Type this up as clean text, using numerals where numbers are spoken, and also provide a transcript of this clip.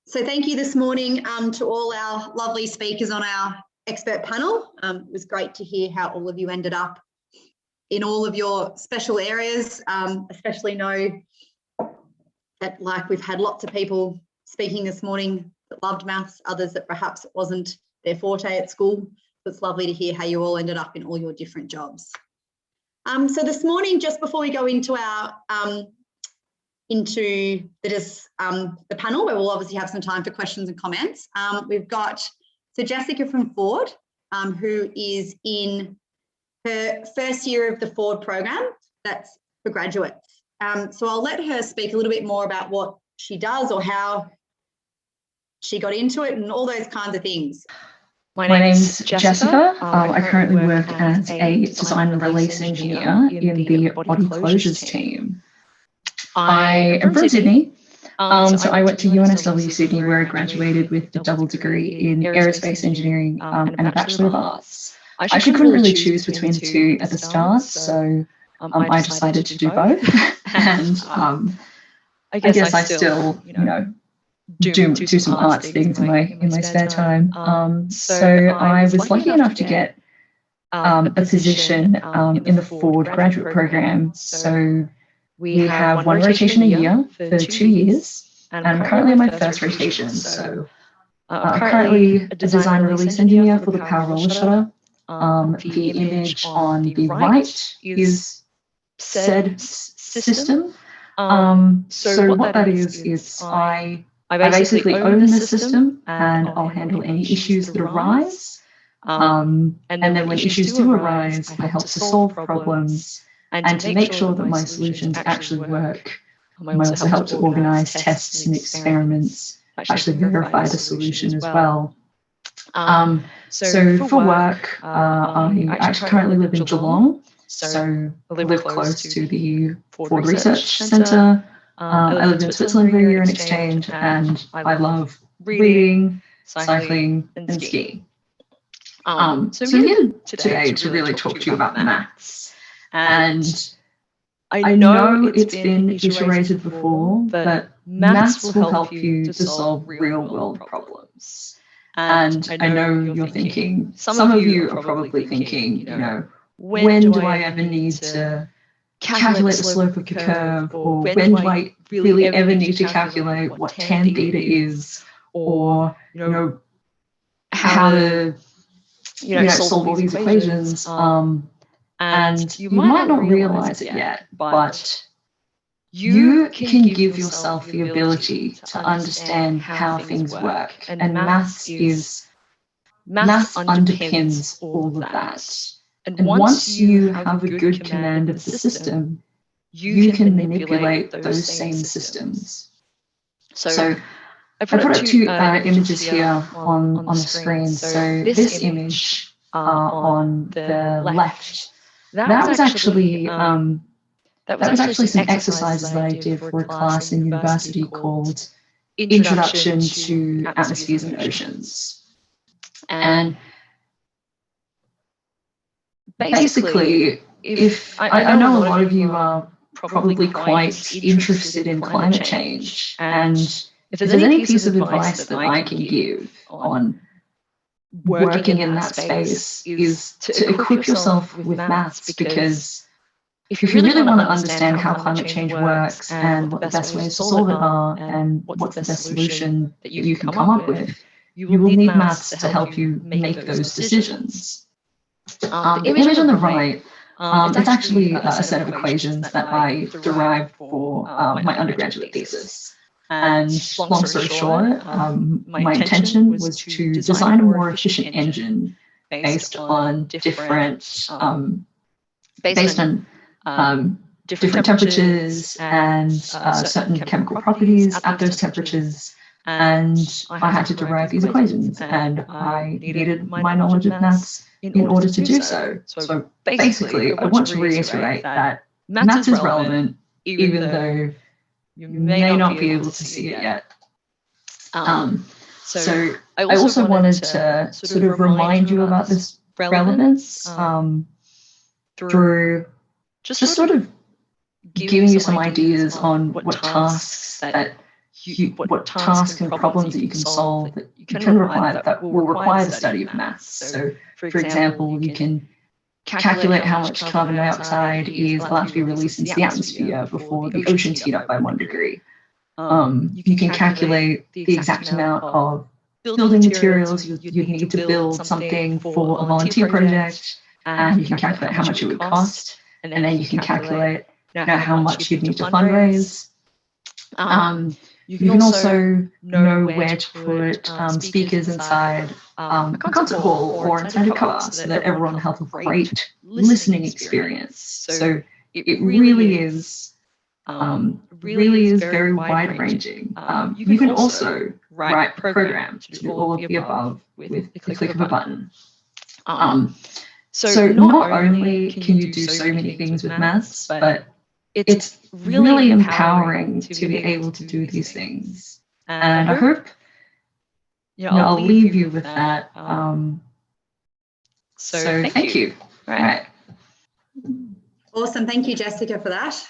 So thank you this morning to all our lovely speakers on our expert panel. It was great to hear how all of you ended up in all of your special areas, especially know that like we've had lots of people speaking this morning that loved maths, others that perhaps it wasn't their forte at school. So it's lovely to hear how you all ended up in all your different jobs. So this morning, just before we go into our the panel, where we'll obviously have some time for questions and comments. We've got Jessica from Ford, who is in her first year of the Ford program. That's for graduates. So I'll let her speak a little bit more about what she does or how she got into it and all those kinds of things. My name's Jessica. I currently work as a design and release engineer in the body closures team. I am from Sydney, so I went to UNSW Sydney, where I graduated with a double degree in aerospace engineering and a Bachelor of Arts. I actually couldn't really choose between the two at the start, so I decided to do both. And I guess I still, do some arts things in my spare time. So I was lucky enough to get a position in the Ford graduate program. So we have one rotation a year for 2 years, and I'm currently on my first rotation. So I'm currently a design and release engineer for the power roller shutter. The image on the right is said system. So what that is I basically own the system, and I'll handle any issues that arise. And then when issues do arise, I help to solve problems. And to make sure that my solutions actually work, I also help to organise tests and experiments, actually verify the solution as well. So for work, I actually currently live in Geelong, so I live close to the Ford Research Centre. I lived in Switzerland for a year in exchange, and I love reading, cycling and skiing. So I'm here today to really talk to you about maths. And I know it's been iterated before, but maths will help you to solve real-world problems. And I know you're thinking, some of you are probably thinking, when do I ever need to calculate the slope of the curve, or when do I really ever need to calculate what tan theta is, or how to solve all these equations. And you might not realize it yet, but you can give yourself the ability to understand how things work. And maths underpins all of that. And once you have a good command of the system, you can manipulate those same systems. So I put up two images here on the screen. So this image on the left, that was actually some exercises that I did for a class in university called Introduction to Atmospheres and Oceans. And basically, if I know a lot of you are probably quite interested in climate change, and if there's any piece of advice that I can give on working in that space is to equip yourself with maths, because if you really want to understand how climate change works and what the best ways to solve it are and what's the best solution that you can come up with, you will need maths to help you make those decisions. The image on the right, it's actually a set of equations that I derived for my undergraduate thesis. And long story short, my intention was to design a more efficient engine based on different temperatures and certain chemical properties at those temperatures. And I had to derive these equations, and I needed my knowledge of maths in order to do so. So basically, I want to reiterate that maths is relevant, even though you may not be able to see it yet. So I also wanted to sort of remind you about this relevance through just sort of giving you some ideas on what tasks that what tasks and problems that you can solve that you can require that will require the study of maths. So, for example, you can calculate how much carbon dioxide is allowed to be released into the atmosphere before the oceans heat up by 1 degree. You can calculate the exact amount of building materials you'd need to build something for a volunteer project, and you can calculate how much it would cost, and then you can calculate how much you'd need to fundraise. You can also know where to put speakers inside a concert hall or inside a car so that everyone has a great listening experience. So it really is very wide ranging. You can also write programs to do all of the above with the click of a button. So not only can you do so many things with maths, but it's really empowering to be able to do these things. And I hope I'll leave you with that. So thank you. All right. Awesome. Thank you, Jessica, for that.